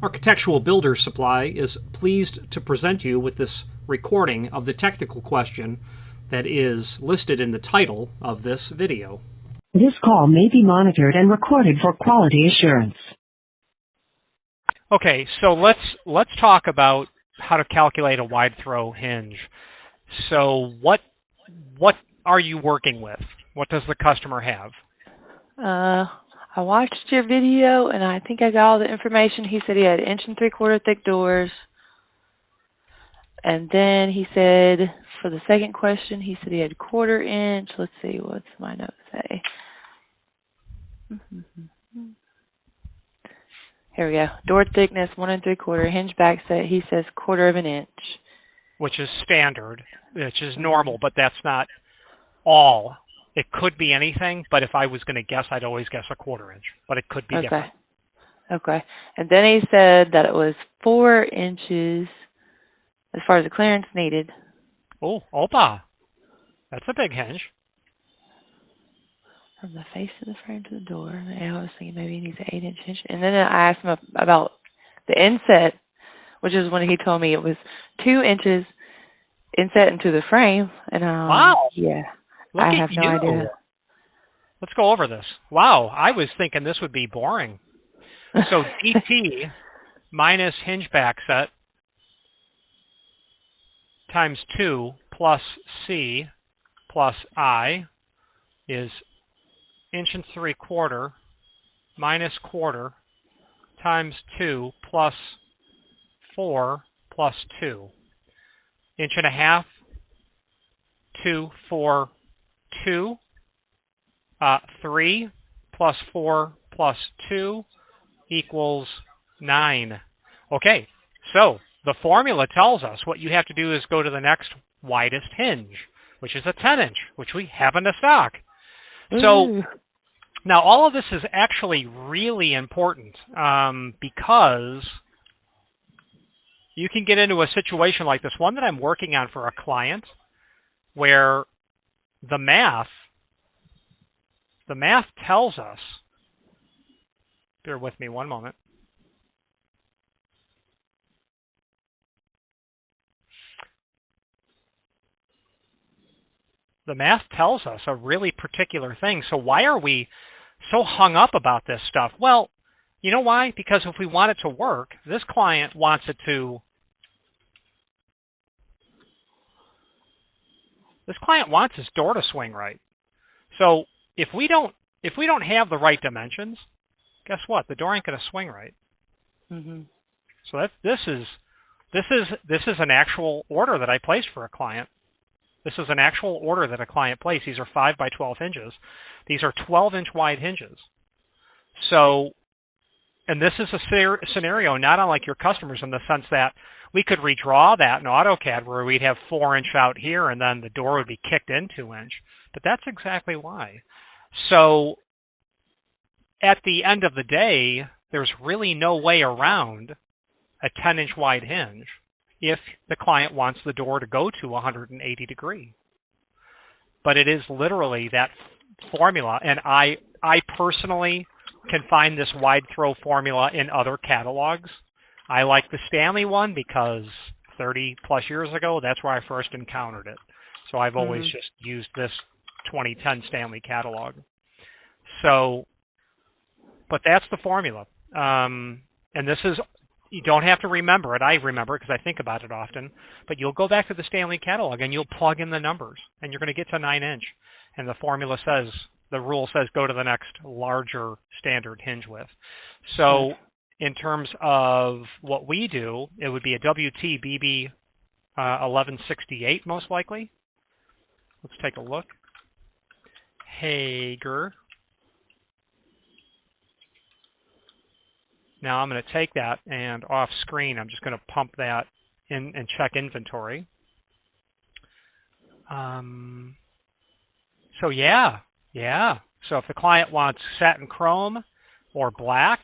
Architectural Builder's Supply is pleased to present you with this recording of the technical question that is listed in the title of this video. This call may be monitored and recorded for quality assurance. Okay, so let's talk about how to calculate a wide throw hinge. So what are you working with? What does the customer have? I watched your video, and I think I got all the information. He said he had 1 3/4 thick doors. And then he said, for the second question, he said he had 1/4 inch. Let's see, what's my note say? Here we go. Door thickness, 1 3/4. Hinge back set, he says 1/4 inch. Which is standard, which is normal, but that's not all. It could be anything, but if I was going to guess, I'd always guess 1/4 inch, but it could be different. Okay. And then he said that it was 4 inches as far as the clearance needed. Oh, opa. That's a big hinge. From the face of the frame to the door. And I was thinking maybe he needs an 8 inch hinge. And then I asked him about the inset, which is when he told me it was 2 inches inset into the frame. And wow. Yeah. Look I at have no you. idea. Let's go over this. Wow, I was thinking this would be boring. So DT minus hinge back set times 2 plus C plus I is 1 3/4 minus 1/4 times 2 plus 4 plus 2. 1.5, 2, 4, 2. 3 plus 4 plus 2 equals 9. Okay, so the formula tells us what you have to do is go to the next widest hinge, which is a 10 inch, which we have in the stock. So now all of this is actually really important because you can get into a situation like this one that I'm working on for a client where the math tells us, bear with me one moment. The math tells us a really particular thing. So why are we so hung up about this stuff? Well, you know why? Because if we want it to work, this client wants it to. This client wants his door to swing right. So if we don't have the right dimensions, guess what? The door ain't going to swing right. Mm-hmm. So this is an actual order that I placed for a client. This is an actual order that a client placed. These are 5 by 12 hinges. These are 12-inch wide hinges. So, and this is a scenario not unlike your customers in the sense that we could redraw that in AutoCAD where we'd have 4 inch out here and then the door would be kicked in 2 inch. But that's exactly why. So at the end of the day, there's really no way around a 10-inch wide hinge if the client wants the door to go to 180 degree. But it is literally that formula, and I personally can find this wide throw formula in other catalogs. I like the Stanley one because 30 plus years ago, that's where I first encountered it. So I've always just used this 2010 Stanley catalog. So, but that's the formula. And this is, you don't have to remember it. I remember it because I think about it often. But you'll go back to the Stanley catalog and you'll plug in the numbers and you're going to get to 9 inch. And the formula says, the rule says go to the next larger standard hinge width. So in terms of what we do, it would be a WT-BB 1168 most likely. Let's take a look. Hager. Now I'm going to take that and off screen, I'm just going to pump that in and check inventory. So yeah. So if the client wants satin chrome or black,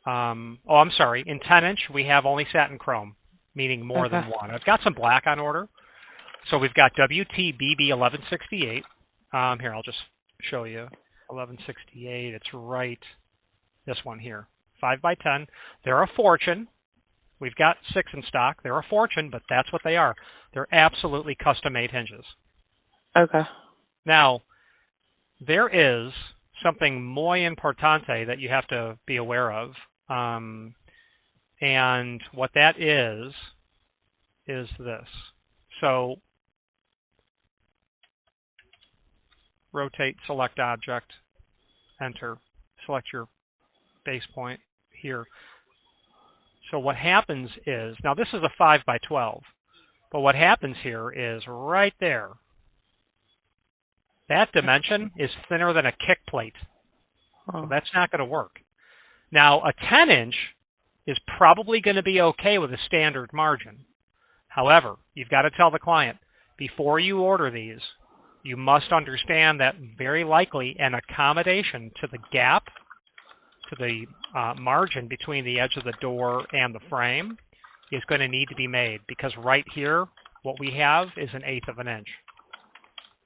I'm sorry, in 10 inch we have only satin chrome, meaning more than one. I've got some black on order. So we've got WT-BB 1168. Here, I'll just show you. 1168, it's right, this one here. 5 by 10. They're a fortune. We've got 6 in stock. They're a fortune, but that's what they are. They're absolutely custom-made hinges. Okay. Now, there is something muy importante that you have to be aware of. And what that is this. So, rotate, select object, enter. Select your base point here. So what happens is, now this is a 5 by 12, but what happens here is right there, that dimension is thinner than a kick plate. So that's not going to work. Now, a 10-inch is probably going to be okay with a standard margin. However, you've got to tell the client, before you order these, you must understand that very likely an accommodation to the gap, to the margin between the edge of the door and the frame is going to need to be made, because right here, what we have is 1/8 of an inch.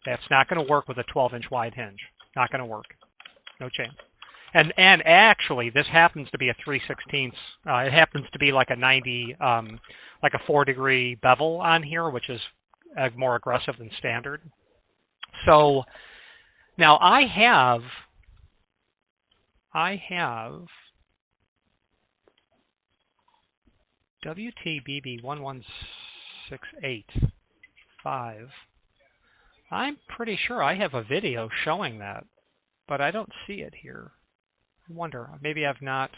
That's not going to work with a 12-inch wide hinge. Not going to work. No chance. And actually, this happens to be a 3/16. It happens to be like a 90, like a 4-degree bevel on here, which is more aggressive than standard. So now I have WTBB11685. I'm pretty sure I have a video showing that, but I don't see it here. I wonder, maybe I've not.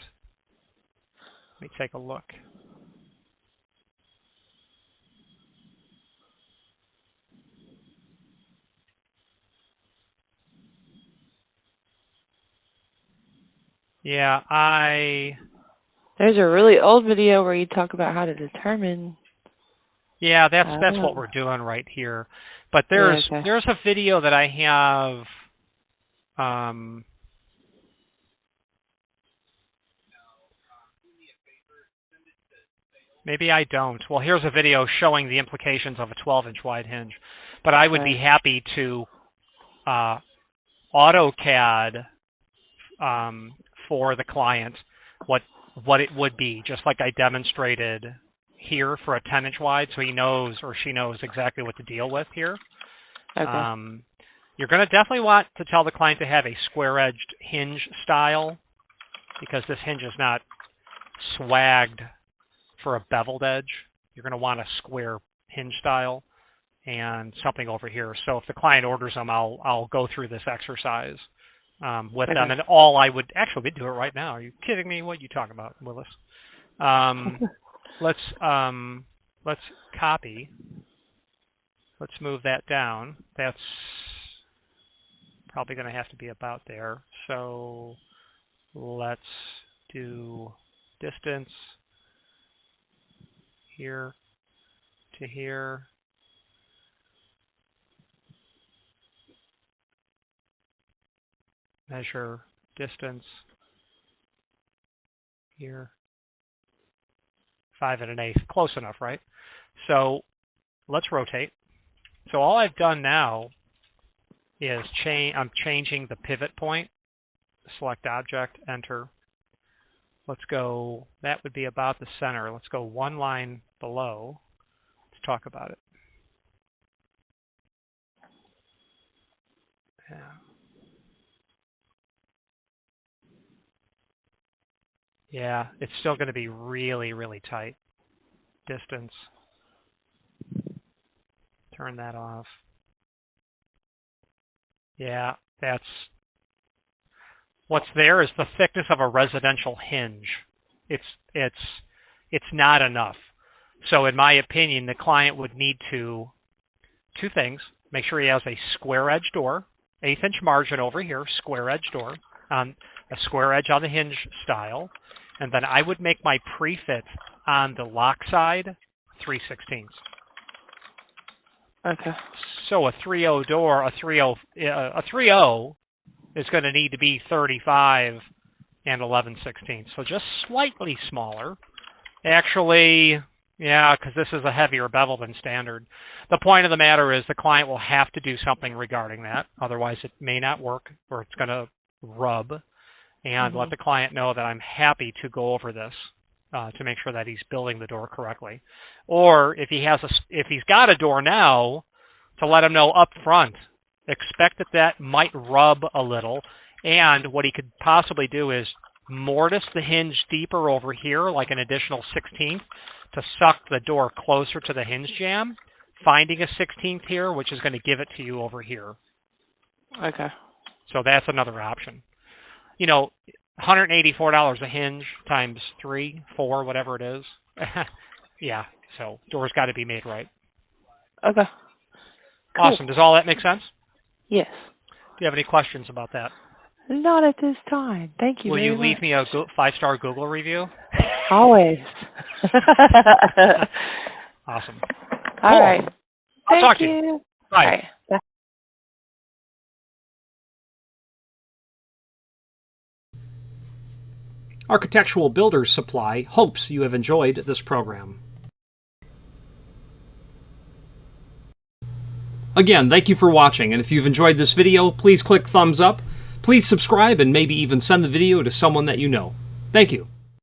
Let me take a look. Yeah, There's a really old video where you talk about how to determine. Yeah, that's what we're doing right here. But there's a video that I have. Maybe I don't. Well, here's a video showing the implications of a 12-inch wide hinge. But I would be happy to AutoCAD for the client what it would be, just like I demonstrated here for a 10-inch wide, so he knows or she knows exactly what to deal with here. Okay. You're going to definitely want to tell the client to have a square-edged hinge style, because this hinge is not swagged for a beveled edge. You're going to want a square hinge style and something over here. So if the client orders them, I'll go through this exercise with them. And all I would actually do it right now. Are you kidding me? What are you talking about, Willis? Let's copy. Let's move that down. That's probably going to have to be about there. So let's do distance here to here. Measure distance here. 5 1/8. Close enough, right? So let's rotate. So all I've done now is I'm changing the pivot point. Select object, enter. Let's go, that would be about the center. Let's go one line below. Let's talk about it. Yeah. Yeah, it's still going to be really, really tight. Distance. Turn that off. Yeah, that's what's there is the thickness of a residential hinge. It's not enough. So in my opinion, the client would need two things. Make sure he has a square edge door, 1/8 inch margin over here, square edge door, a square edge on the hinge style. And then I would make my pre-fit on the lock side 3/16. Okay. So a 3/0 door, a 3/0 is going to need to be 35 and 11/16. So just slightly smaller. Actually, yeah, because this is a heavier bevel than standard. The point of the matter is the client will have to do something regarding that. Otherwise, it may not work or it's going to rub. and let the client know that I'm happy to go over this to make sure that he's building the door correctly. Or if he's got a door now, to let him know up front, expect that might rub a little, and what he could possibly do is mortise the hinge deeper over here, like an additional 16th, to suck the door closer to the hinge jamb, finding a 16th here, which is going to give it to you over here. Okay. So that's another option. You know, $184 a hinge times 3, 4, whatever it is. Yeah, so door's got to be made right. Okay. Cool. Awesome. Does all that make sense? Yes. Do you have any questions about that? Not at this time. Thank you. Will you leave much. me a 5-star Google review? Always. Awesome. All cool. right. I'll talk to Thank you. Bye. Bye. All right. Bye. Architectural Builders Supply hopes you have enjoyed this program. Again, thank you for watching, and if you've enjoyed this video, please click thumbs up, please subscribe, and maybe even send the video to someone that you know. Thank you.